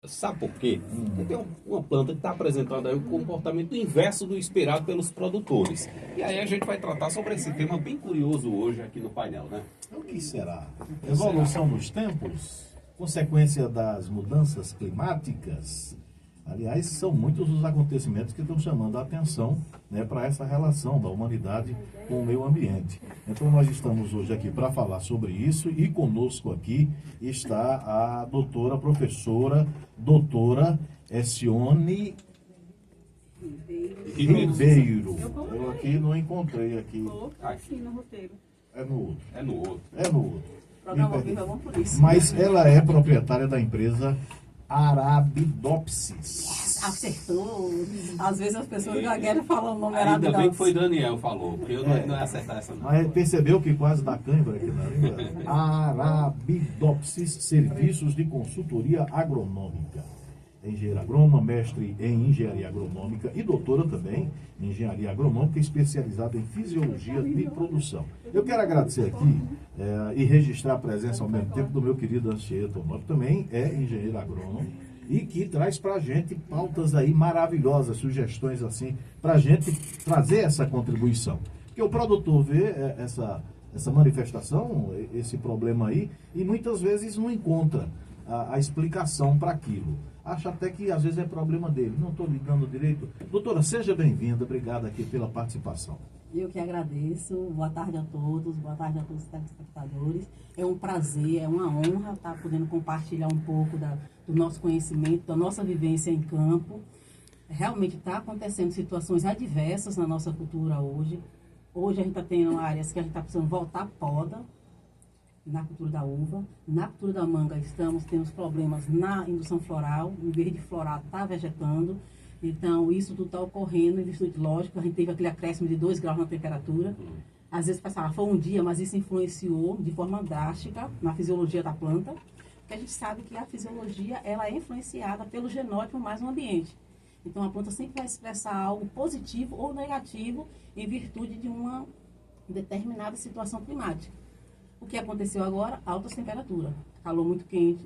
Sabe por quê? Porque tem uma planta que está apresentando aí o comportamento inverso do esperado pelos produtores. E aí a gente vai tratar sobre esse tema bem curioso hoje aqui no painel, né? O que será? Evolução dos tempos? Consequência das mudanças climáticas? Aliás, são muitos os acontecimentos que estão chamando a atenção, né, para essa relação da humanidade com o meio ambiente. Então nós estamos hoje aqui para falar sobre isso e conosco aqui está a doutora Essione Ribeiro. Eu aqui não encontrei aqui. Aqui no roteiro. É no outro. É no outro. É no outro. Programa ao vivo é bom por isso. Mas ela é proprietária da empresa Arabidopsis. Acertou. Às vezes as pessoas gaguejam e falam o nome Ainda bem que Arabidopsis. foi Daniel falou, porque eu não ia acertar essa não. Mas percebeu que quase dá cãibra aqui na língua? Arabidopsis Serviços de Consultoria Agronômica. Engenheira agrônoma, mestre em engenharia agronômica e doutora também em engenharia agronômica, especializada em fisiologia de produção. Eu quero agradecer aqui e registrar a presença ao mesmo tempo do meu querido Anchieta Honório, que também é engenheiro agrônomo e que traz para a gente pautas aí maravilhosas, sugestões assim, para a gente trazer essa contribuição. Porque o produtor vê essa manifestação, esse problema aí, e muitas vezes não encontra a explicação para aquilo. Acha até que às vezes é problema dele. Não estou ligando direito. Doutora, seja bem-vinda. Obrigado aqui pela participação. Eu que agradeço. Boa tarde a todos. Boa tarde a todos os telespectadores. É um prazer, é uma honra estar podendo compartilhar um pouco do nosso conhecimento, da nossa vivência em campo. Realmente está acontecendo situações adversas na nossa cultura hoje. Hoje a gente está tendo áreas que a gente está precisando voltar à poda, na cultura da uva. Na cultura da manga temos problemas na indução floral, o verde floral está vegetando, então isso tudo está ocorrendo em virtude lógica. A gente teve aquele acréscimo de 2 graus na temperatura, às vezes passava, foi um dia, mas isso influenciou de forma drástica na fisiologia da planta, porque a gente sabe que a fisiologia ela é influenciada pelo genótipo mais no ambiente. Então a planta sempre vai expressar algo positivo ou negativo em virtude de uma determinada situação climática. O que aconteceu agora? Altas temperaturas, calor muito quente.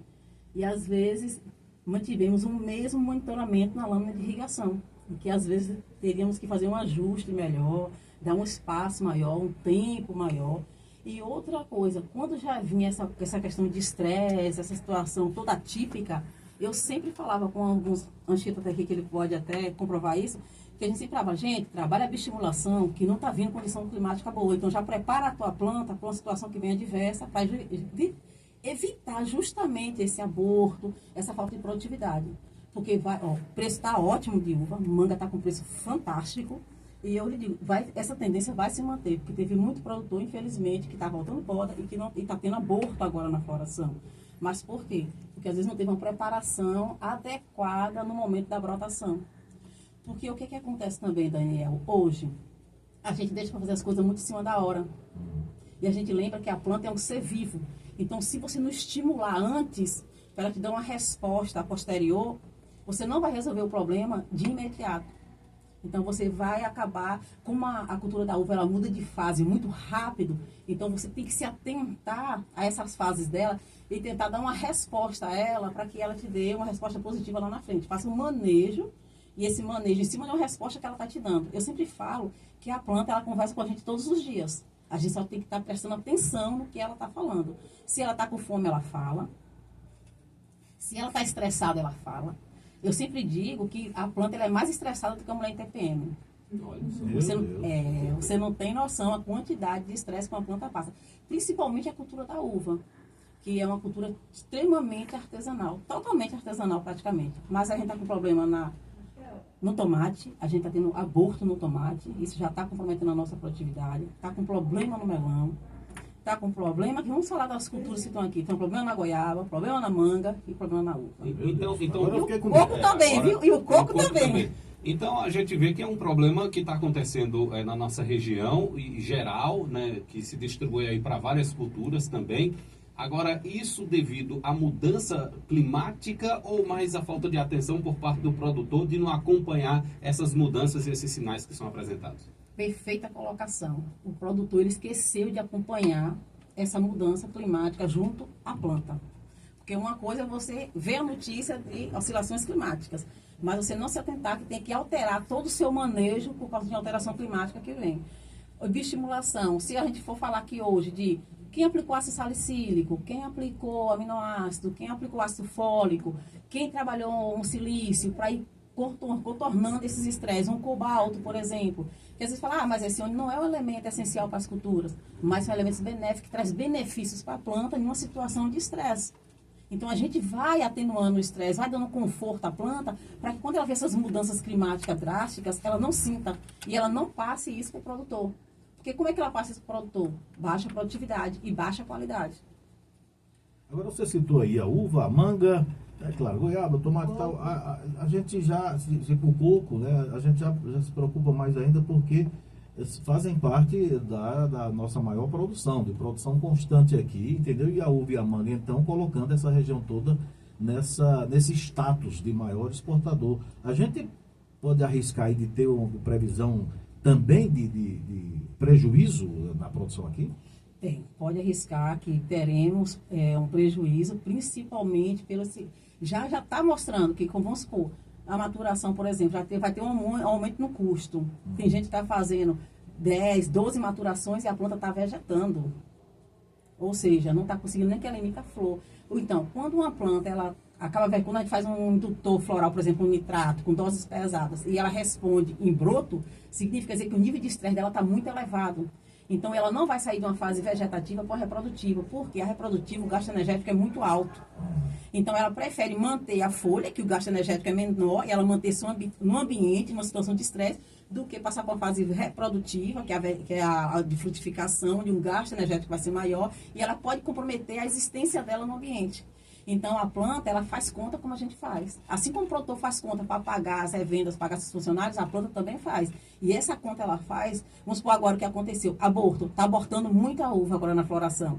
E às vezes mantivemos um mesmo monitoramento na lâmina de irrigação, em que às vezes teríamos que fazer um ajuste melhor, dar um espaço maior, um tempo maior. E outra coisa, quando já vinha essa questão de estresse, essa situação toda atípica, eu sempre falava com alguns, Anchieta até aqui, que ele pode até comprovar isso, que a gente sempre falava, gente, trabalha a bioestimulação, que não está vindo condição climática boa, então já prepara a tua planta para uma situação que vem adversa, para evitar justamente esse aborto, essa falta de produtividade. Porque o preço está ótimo de uva, manga está com preço fantástico, e eu lhe digo, essa tendência vai se manter, porque teve muito produtor, infelizmente, que está voltando poda e que está tendo aborto agora na floração. Mas por quê? Porque às vezes não teve uma preparação adequada no momento da brotação. Porque o que acontece também, Daniel? Hoje, a gente deixa para fazer as coisas muito em cima da hora. E a gente lembra que a planta é um ser vivo. Então, se você não estimular antes, para ela te dar uma resposta a posterior, você não vai resolver o problema de imediato. Então, você vai acabar, como a cultura da uva ela muda de fase muito rápido, então você tem que se atentar a essas fases dela e tentar dar uma resposta a ela para que ela te dê uma resposta positiva lá na frente. Faça um manejo, e esse manejo em cima de uma resposta que ela está te dando. Eu sempre falo que a planta ela conversa com a gente todos os dias. A gente só tem que estar prestando atenção no que ela está falando. Se ela está com fome, ela fala. Se ela está estressada, ela fala. Eu sempre digo que a planta ela é mais estressada do que a mulher em TPM. Você não tem noção a quantidade de estresse que uma planta passa. Principalmente a cultura da uva, que é uma cultura extremamente artesanal. Totalmente artesanal, praticamente. Mas a gente está com problema no tomate, a gente está tendo aborto no tomate, isso já está comprometendo a nossa produtividade, está com problema no melão, está com problema, que vamos falar das culturas que estão aqui, tem um problema na goiaba, problema na manga e problema na uva. Então, E o coco também, viu? E o coco também. Então a gente vê que é um problema que está acontecendo na nossa região e geral, né, que se distribui aí para várias culturas também. Agora, isso devido à mudança climática ou mais à falta de atenção por parte do produtor de não acompanhar essas mudanças e esses sinais que são apresentados? Perfeita colocação. O produtor ele esqueceu de acompanhar essa mudança climática junto à planta. Porque uma coisa é você ver a notícia de oscilações climáticas, mas você não se atentar que tem que alterar todo o seu manejo por causa de alteração climática que vem. Bioestimulação, se a gente for falar aqui hoje de quem aplicou ácido salicílico, quem aplicou aminoácido, quem aplicou ácido fólico, quem trabalhou um silício para ir contornando esses estresses, um cobalto, por exemplo. Porque às vezes fala, mas esse ônibus não é um elemento essencial para as culturas, mas são elementos benéficos que traz benefícios para a planta em uma situação de estresse. Então a gente vai atenuando o estresse, vai dando conforto à planta, para que quando ela vê essas mudanças climáticas drásticas, ela não sinta e ela não passe isso para o produtor. Porque como é que ela passa isso para o produtor? Baixa produtividade e baixa qualidade. Agora você citou aí a uva, a manga, é claro, goiaba, tomate e tal. A gente já, se por pouco, né, a gente já se preocupa mais ainda porque fazem parte da nossa maior produção, de produção constante aqui, entendeu? E a uva e a manga, então, colocando essa região toda nesse status de maior exportador. A gente pode arriscar aí de ter uma previsão também de prejuízo na produção aqui? Tem, pode arriscar que teremos um prejuízo, principalmente pelo... Já está mostrando que, como vamos supor, a maturação, por exemplo, vai ter um aumento no custo. Tem gente que está fazendo 10, 12 maturações e a planta está vegetando. Ou seja, não está conseguindo nem que ela emita flor. Então, quando uma planta, ela acaba, quando a gente faz um indutor floral, por exemplo, um nitrato, com doses pesadas, e ela responde em broto, significa dizer que o nível de estresse dela está muito elevado. Então, ela não vai sair de uma fase vegetativa para a reprodutiva, porque a reprodutiva, o gasto energético é muito alto. Então, ela prefere manter a folha, que o gasto energético é menor, e ela manter-se no ambiente, numa situação de estresse, do que passar para uma fase reprodutiva, que é a de frutificação, onde um gasto energético vai ser maior, e ela pode comprometer a existência dela no ambiente. Então, a planta, ela faz conta como a gente faz. Assim como o produtor faz conta para pagar as revendas, pagar seus funcionários, a planta também faz. E essa conta ela faz, vamos supor agora o que aconteceu. Aborto, está abortando muita uva agora na floração.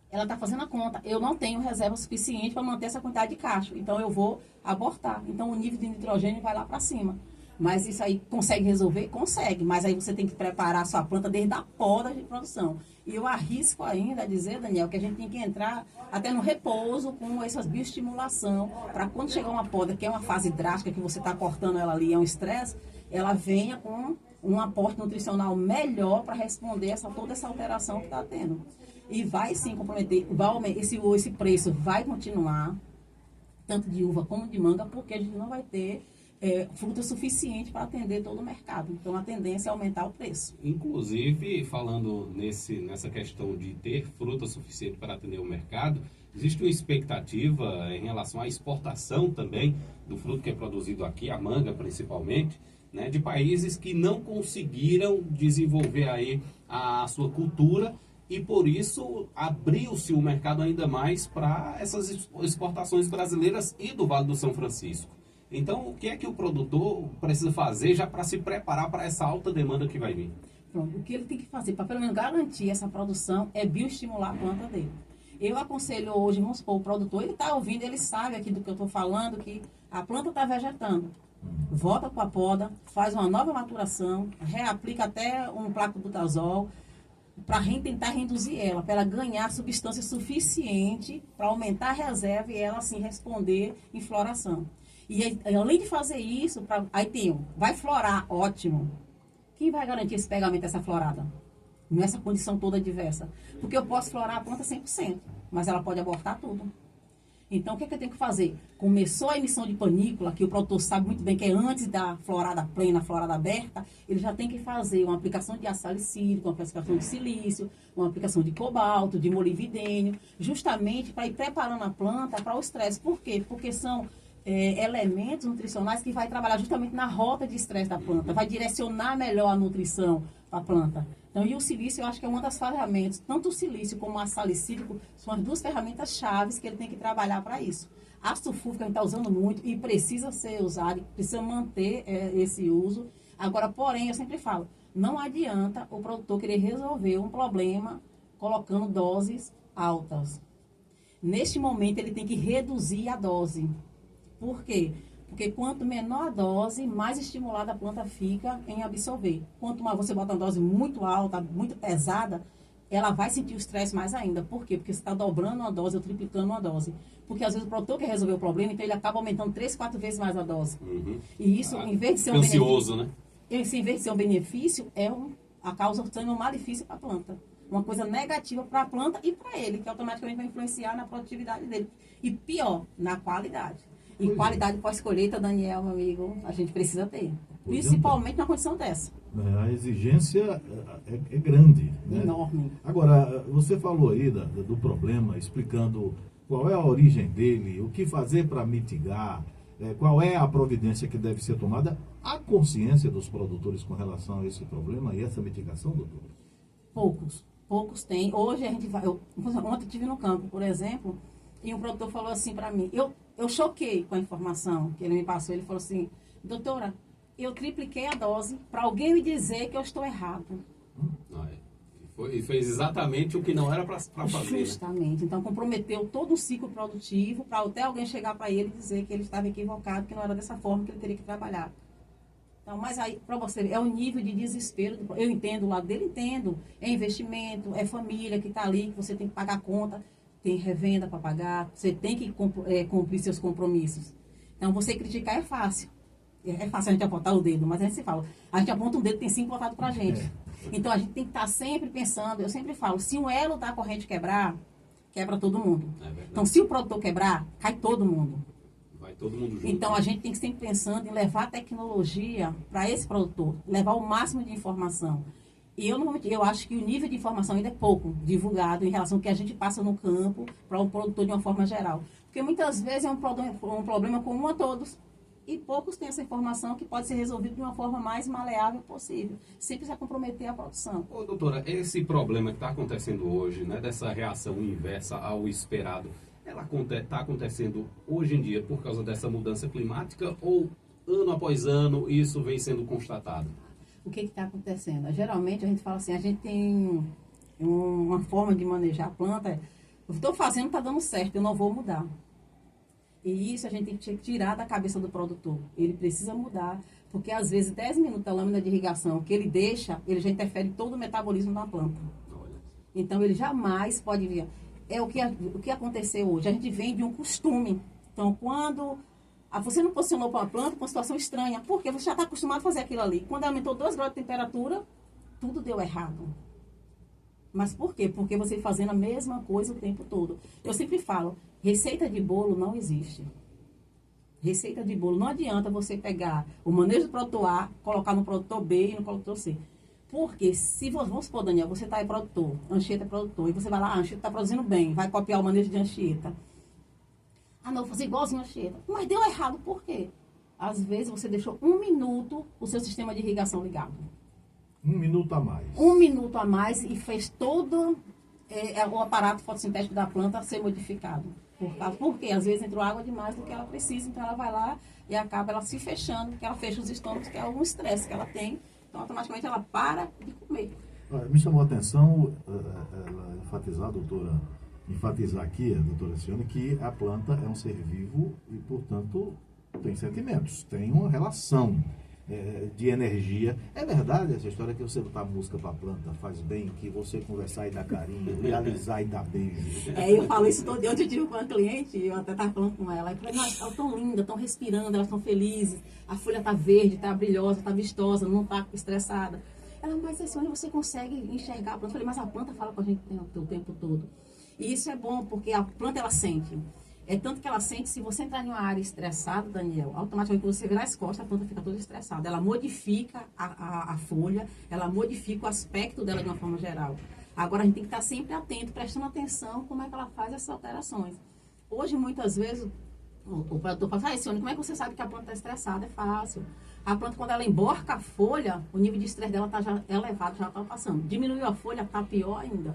Ela está fazendo a conta. Eu não tenho reserva suficiente para manter essa quantidade de cacho. Então, eu vou abortar. Então, o nível de nitrogênio vai lá para cima. Mas isso aí consegue resolver? Consegue. Mas aí você tem que preparar a sua planta desde a poda de produção. E eu arrisco ainda a dizer, Daniel, que a gente tem que entrar até no repouso com essas bioestimulação, para quando chegar uma poda, que é uma fase drástica, que você está cortando ela ali, é um estresse, ela venha com um aporte nutricional melhor para responder toda essa alteração que está tendo. E vai sim comprometer, esse preço vai continuar, tanto de uva como de manga, porque a gente não vai ter fruta suficiente para atender todo o mercado. Então, a tendência é aumentar o preço. Inclusive, falando nessa questão de ter fruta suficiente para atender o mercado, existe uma expectativa em relação à exportação também do fruto que é produzido aqui, a manga principalmente, né, de países que não conseguiram desenvolver aí a sua cultura e, por isso, abriu-se o mercado ainda mais para essas exportações brasileiras e do Vale do São Francisco. Então, o que é que o produtor precisa fazer já para se preparar para essa alta demanda que vai vir? Pronto, o que ele tem que fazer para pelo menos garantir essa produção é bioestimular a planta dele. Eu aconselho hoje, vamos supor, o produtor, ele está ouvindo, ele sabe aqui do que eu estou falando, que a planta está vegetando. Volta com a poda, faz uma nova maturação, reaplica até um placobutazol, para tentar reduzir ela, para ela ganhar substância suficiente para aumentar a reserva e ela assim responder em floração. E aí, além de fazer isso, vai florar, ótimo. Quem vai garantir esse pegamento dessa florada? Nessa condição toda diversa. Porque eu posso florar a planta 100%, mas ela pode abortar tudo. Então, o que eu tenho que fazer? Começou a emissão de panícula, que o produtor sabe muito bem que é antes da florada plena, florada aberta, ele já tem que fazer uma aplicação de ácido salicílico, uma aplicação de silício, uma aplicação de cobalto, de molibdênio, justamente para ir preparando a planta para o estresse. Por quê? Porque são elementos nutricionais que vai trabalhar justamente na rota de estresse da planta, vai direcionar melhor a nutrição para a planta. Então, e o silício, eu acho que é uma das ferramentas, tanto o silício como o ácido salicílico, são as duas ferramentas chaves que ele tem que trabalhar para isso. Ácido sulfúrico a gente está usando muito e precisa ser usado, precisa manter esse uso. Agora, porém, eu sempre falo, não adianta o produtor querer resolver um problema colocando doses altas. Neste momento, ele tem que reduzir a dose. Por quê? Porque quanto menor a dose, mais estimulada a planta fica em absorver. Quanto mais você bota uma dose muito alta, muito pesada, ela vai sentir o estresse mais ainda. Por quê? Porque você está dobrando uma dose ou triplicando uma dose. Porque às vezes o produtor quer resolver o problema, então ele acaba aumentando 3, 4 vezes mais a dose. E isso, em vez de ser um ansioso, benefício, né? Isso, em vez de ser um benefício, a causa sendo um malefício para a planta. Uma coisa negativa para a planta e para ele, que automaticamente vai influenciar na produtividade dele. E pior, na qualidade. E qualidade pós-colheita, Daniel, meu amigo, a gente precisa ter. Principalmente na condição dessa. A exigência é grande. Né? Enorme. Agora, você falou aí do problema, explicando qual é a origem dele, o que fazer para mitigar, qual é a providência que deve ser tomada. Há consciência dos produtores com relação a esse problema e essa mitigação, doutor? Poucos têm. Hoje a gente vai... Ontem eu estive no campo, por exemplo, e um produtor falou assim para mim, eu choquei com a informação que ele me passou. Ele falou assim, doutora, eu tripliquei a dose para alguém me dizer que eu estou errado. E fez exatamente o que não era para fazer. Justamente. Né? Então, comprometeu todo um ciclo produtivo para até alguém chegar para ele e dizer que ele estava equivocado, que não era dessa forma que ele teria que trabalhar. Então, mas aí, para você, é o nível de desespero. Eu entendo o lado dele, entendo. É investimento, é família que está ali, que você tem que pagar a conta, tem revenda para pagar, você tem que cumprir seus compromissos. Então, você criticar é fácil. É fácil a gente apontar o dedo, mas a gente se fala. A gente aponta um dedo, tem 5 voltados para a gente. Então, a gente tem que estar sempre pensando, eu sempre falo, se um elo da corrente quebrar, quebra todo mundo. Então, se o produtor quebrar, cai todo mundo. Vai todo mundo junto. Então, a gente tem que sempre pensando em levar a tecnologia para esse produtor, levar o máximo de informação. E eu acho que o nível de informação ainda é pouco divulgado em relação ao que a gente passa no campo para o produtor de uma forma geral. Porque muitas vezes é um problema comum a todos. E poucos têm essa informação que pode ser resolvida de uma forma mais maleável possível, sem precisar comprometer a produção. Ô, doutora, esse problema que está acontecendo hoje, né, dessa reação inversa ao esperado, ela está acontecendo hoje em dia por causa dessa mudança climática ou ano após ano isso vem sendo constatado? O que está acontecendo? Geralmente a gente fala assim, a gente tem uma forma de manejar a planta, eu estou fazendo, está dando certo, eu não vou mudar. E isso a gente tem que tirar da cabeça do produtor. Ele precisa mudar, porque às vezes 10 minutos da lâmina de irrigação que ele deixa, ele já interfere todo o metabolismo da planta. Então ele jamais pode vir. É o que aconteceu hoje. A gente vem de um costume. Então quando você não posicionou para uma planta com uma situação estranha, porque você já está acostumado a fazer aquilo ali. Quando aumentou 2 graus de temperatura, tudo deu errado. Mas por quê? Porque você fazendo a mesma coisa o tempo todo. Eu sempre falo, receita de bolo não existe. Receita de bolo, não adianta você pegar o manejo do produtor A, colocar no produtor B e no produtor C. Porque se, vamos supor, Daniel, você está aí produtor, Anchieta é produtor, e você vai lá, a Anchieta está produzindo bem, vai copiar o manejo de Anchieta. Ah, não, vou fazer igualzinho a Anchieta. Mas deu errado, por quê? Às vezes você deixou 1 minuto o seu sistema de irrigação ligado. 1 minuto a mais. 1 minuto a mais e fez todo o aparato fotossintético da planta ser modificado. Porque às vezes entrou água demais do que ela precisa, então ela vai lá e acaba ela se fechando, porque ela fecha os estômagos, que é algum estresse que ela tem, então automaticamente ela para de comer. Me chamou a atenção ela enfatizar aqui, a doutora Cione, que a planta é um ser vivo e, portanto, tem sentimentos, tem uma relação de energia. É verdade essa história que você botar música para a planta faz bem, que você conversar e dar carinho, realizar e dar beijo? Eu falo isso todo dia. Ontem eu tive com uma cliente, eu até estava falando com ela, eu falei, nossa, elas estão lindas, estão respirando, elas estão felizes, a folha está verde, está brilhosa, está vistosa, não está estressada. Ela, mas assim, onde você consegue enxergar a planta? Eu falei, mas a planta fala com a gente o tempo todo. E isso é bom, porque a planta, ela sente. É tanto que ela sente, se você entrar em uma área estressada, Daniel, automaticamente quando você virar as costas, a planta fica toda estressada. Ela modifica a folha, ela modifica o aspecto dela de uma forma geral. Agora a gente tem que estar sempre atento, prestando atenção como é que ela faz essas alterações. Hoje, muitas vezes, o produtor fala, Cione, como é que você sabe que a planta está estressada? É fácil. A planta, quando ela emborca a folha, o nível de estresse dela está já elevado, já está passando. Diminuiu a folha, está pior ainda.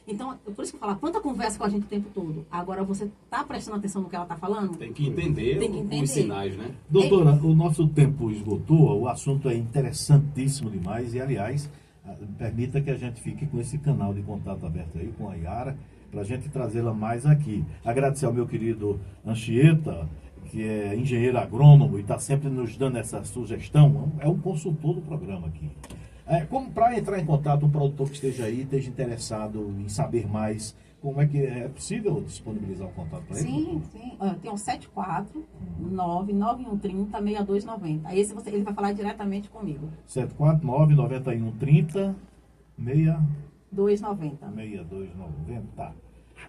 Então, por isso que eu falo, a planta conversa com a gente o tempo todo. Agora, você está prestando atenção no que ela está falando? Tem que entender os sinais, né? Doutora, o nosso tempo esgotou, o assunto é interessantíssimo demais e, aliás, permita que a gente fique com esse canal de contato aberto aí com a Yara, para a gente trazê-la mais aqui. Agradecer ao meu querido Anchieta, que é engenheiro agrônomo e está sempre nos dando essa sugestão, é um consultor do programa aqui. Como para entrar em contato, um produtor que esteja aí, esteja interessado em saber mais, como é que é possível disponibilizar o contato para ele? Sim, sim. Tem o 749-9130-6290. Aí ele vai falar diretamente comigo. 749-9130-6290. 290. 6290.